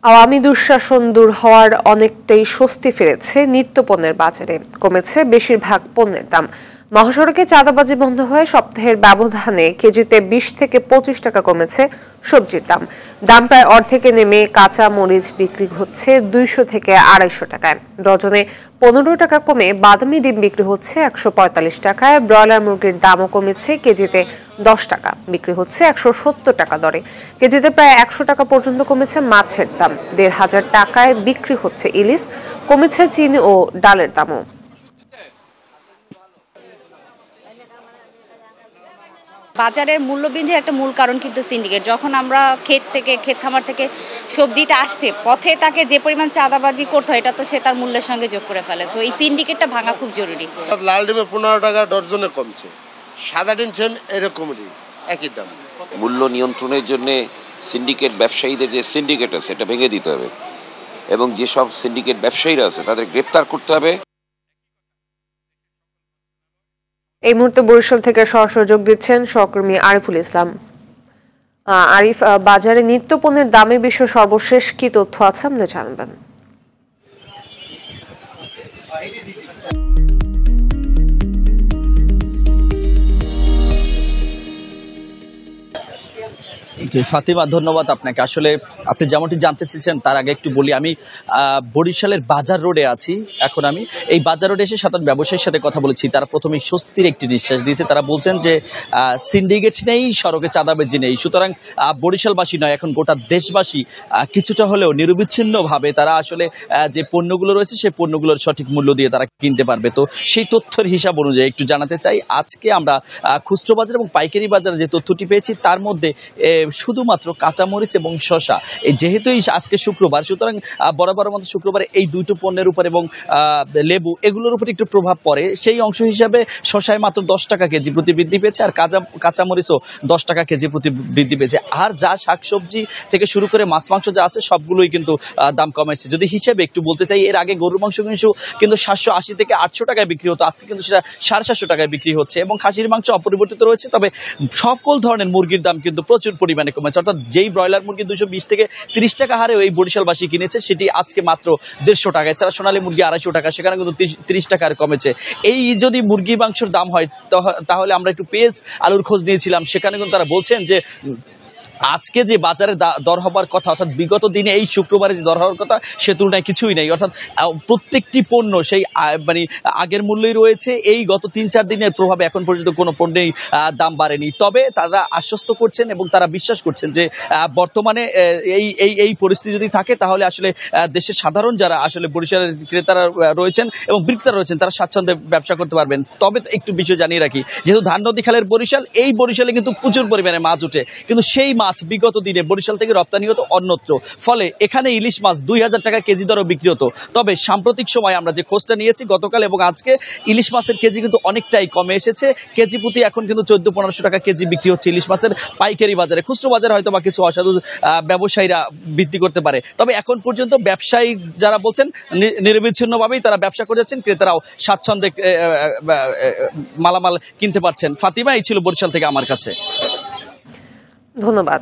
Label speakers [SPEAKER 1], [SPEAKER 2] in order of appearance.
[SPEAKER 1] আওয়ামী দুঃশাসন দূর হওয়ার অনেকটাই স্বস্তি ফিরেছে নিত্যপণ্যের বাজারে। কমেছে বেশিরভাগ পণ্যের দাম। মহাসড়কে চাঁদাবাজি বন্ধ হয়ে সপ্তাহের ব্যবধানে কেজিতে 20 থেকে 25 টাকা কমেছে সবজির দাম। দাম প্রায় অর্ধেকে নেমে কাঁচা মরিচ বিক্রি হচ্ছে 200 থেকে 250 টাকায়। ডজনে 15 টাকা কমে বাদামি ডিম বিক্রি হচ্ছে 145 টাকায়। ব্রয়লার মুরগির দামও কমেছে, কেজিতে 10 টাকা বিক্রি হচ্ছে 170 টাকা দরে। কেজিতে প্রায় 100 টাকা পর্যন্ত কমেছে মাছের দাম। 1500 টাকায় বিক্রি হচ্ছে ইলিশ। কমেছে চিনি ও ডালের দামও।
[SPEAKER 2] বাজারের মূল্যবৃদ্ধির একটা মূল কারণ কিন্তু সিন্ডিকেট। যখন আমরা ক্ষেত খামার থেকে সবজিটা আসতে পথে তাকে যে পরিমাণ চাঁদাবাজি করতে হয়, এটা তো সে তার মূল্যের সঙ্গে যোগ করে ফেলে। সো এই সিন্ডিকেটটা ভাঙা খুব জরুরি।
[SPEAKER 3] লাল ডিমে 15 টাকা ডজনে কমছে, সাদা ডিম এরকমই একই দাম।
[SPEAKER 4] মূল্য নিয়ন্ত্রণের জন্য সিন্ডিকেট ব্যবসায়ীদের যে সিন্ডিকেট আছে এটা ভেঙে দিতে হবে এবং যেসব সিন্ডিকেট ব্যবসায়ীরা আছে তাদের গ্রেপ্তার করতে হবে।
[SPEAKER 1] এই মুহূর্তে বরিশাল থেকে সরাসরি যোগ দিচ্ছেন সহকর্মী আরিফুল ইসলাম। আরিফ, বাজারে নিত্য পণ্যের দামের বিষয়ে সর্বশেষ কি তথ্য আছে আমাদের জানাবেন?
[SPEAKER 5] জি ফাতিমা, ধন্যবাদ আপনাকে। আসলে আপনি যেমনটি জানতে চেয়েছেন তার আগে একটু বলি, আমি বরিশালের বাজার রোডে আছি। এখন আমি এই বাজার রোডে এসে সাধারণ ব্যবসায়ীর সাথে কথা বলেছি। তারা প্রথমেই স্বস্তির একটি নিঃশ্বাস দিয়েছে। তারা বলছেন যে সিন্ডিকেট নেই, সড়কে চাঁদাবাজি নেই। সুতরাং বরিশালবাসী নয়, এখন গোটা দেশবাসী কিছুটা হলেও নিরবিচ্ছিন্নভাবে তারা আসলে যে পণ্যগুলো রয়েছে সেই পণ্যগুলোর সঠিক মূল্য দিয়ে তারা কিনতে পারবে। তো সেই তথ্যের হিসাব অনুযায়ী একটু জানাতে চাই, আজকে আমরা খুচরো বাজার এবং পাইকারি বাজারে যে তথ্যটি পেয়েছি তার মধ্যে শুধুমাত্র কাঁচামরিচ এবং শসা, যেহেতু আজকে শুক্রবার, সুতরাং বরাবর মতো শুক্রবারে এই দুটো পণ্যের উপর এবং লেবু এগুলোর উপর একটু প্রভাব পড়ে। সেই অংশ হিসাবে শসায় মাত্র 10 টাকা কেজি প্রতি বৃদ্ধি পেয়েছে, আর কাঁচামরিচও 10 টাকা কেজি প্রতি বৃদ্ধি পেয়েছে। আর যা শাকসবজি থেকে শুরু করে মাছ মাংস যা আছে সবগুলোই কিন্তু দাম কমেছে। যদি হিসেবে একটু বলতে চাই, এর আগে গরুর মাংস কিন্তু 780 থেকে 800 টাকায় বিক্রি হতো, আজকে কিন্তু সেটা 750 টাকায় বিক্রি হচ্ছে এবং খাসির মাংস অপরিবর্তিত রয়েছে। তবে সকল ধরনের মুরগির দাম কিন্তু প্রচুর পরিমাণে কমেছে। অর্থাৎ যেই ব্রয়লার মুরগি 220 থেকে 30 টাকা হারে ওই বরিশালবাসী কিনেছে, সেটি আজকে মাত্র 150 টাকা। এছাড়া সোনালী মুরগি 250 টাকা, সেখানে কিন্তু 30 টাকার কমেছে। এই যদি মুরগি মাংসের দাম হয় তাহলে আমরা একটু পেঁয়াজ আলুর খোঁজ নিয়েছিলাম, সেখানে কিন্তু তারা বলছেন যে আজকে যে বাজারে দর হবার কথা, অর্থাৎ বিগত দিনে এই শুক্রবারে যে দর হওয়ার কথা সে তুলনায় কিছুই নেই। অর্থাৎ প্রত্যেকটি পণ্য সেই মানে আগের মূল্যই রয়েছে। এই গত 3-4 দিনের প্রভাবে এখন পর্যন্ত কোনো পণ্যেই দাম বাড়েনি। তবে তারা আশ্বস্ত করছেন এবং তারা বিশ্বাস করছেন যে বর্তমানে এই পরিস্থিতি যদি থাকে তাহলে আসলে দেশের সাধারণ যারা আসলে বরিশালের ক্রেতারা রয়েছেন এবং বিক্রেতারা রয়েছেন তারা স্বাচ্ছন্দ্যে ব্যবসা করতে পারবেন। তবে একটু বিষয় জানিয়ে রাখি, যেহেতু ধান নদী খালের বরিশাল, এই বরিশালে কিন্তু প্রচুর পরিমাণে মাছ ওঠে, কিন্তু সেই মাছ বিগত দিনে বরিশাল থেকে রপ্তানি হতো অন্যত্র, ফলে এখানে ইলিশ মাছ 2000 টাকা কেজি দরও বিক্রি হতো। তবে সাম্প্রতিক সময় আমরা যে খোঁজটা নিয়েছি গতকাল এবং আজকে, ইলিশ মাছের কেজি কিন্তু অনেকটাই কমে এসেছে। কেজি প্রতি এখন কিন্তু 1400-1500 টাকা কেজি বিক্রি হচ্ছে ইলিশ মাছের পাইকারি বাজারে। খুচরো বাজারে হয়তো বা কিছু অসাধু ব্যবসায়ীরা বৃদ্ধি করতে পারে। তবে এখন পর্যন্ত ব্যবসায়ী যারা বলছেন নিরবিচ্ছিন্নভাবেই তারা ব্যবসা করে যাচ্ছেন, ক্রেতারাও স্বাচ্ছন্দ্যে মালামাল কিনতে পারছেন। ফাতিমা, এই ছিল বরিশাল থেকে আমার কাছে।
[SPEAKER 1] ধন্যবাদ।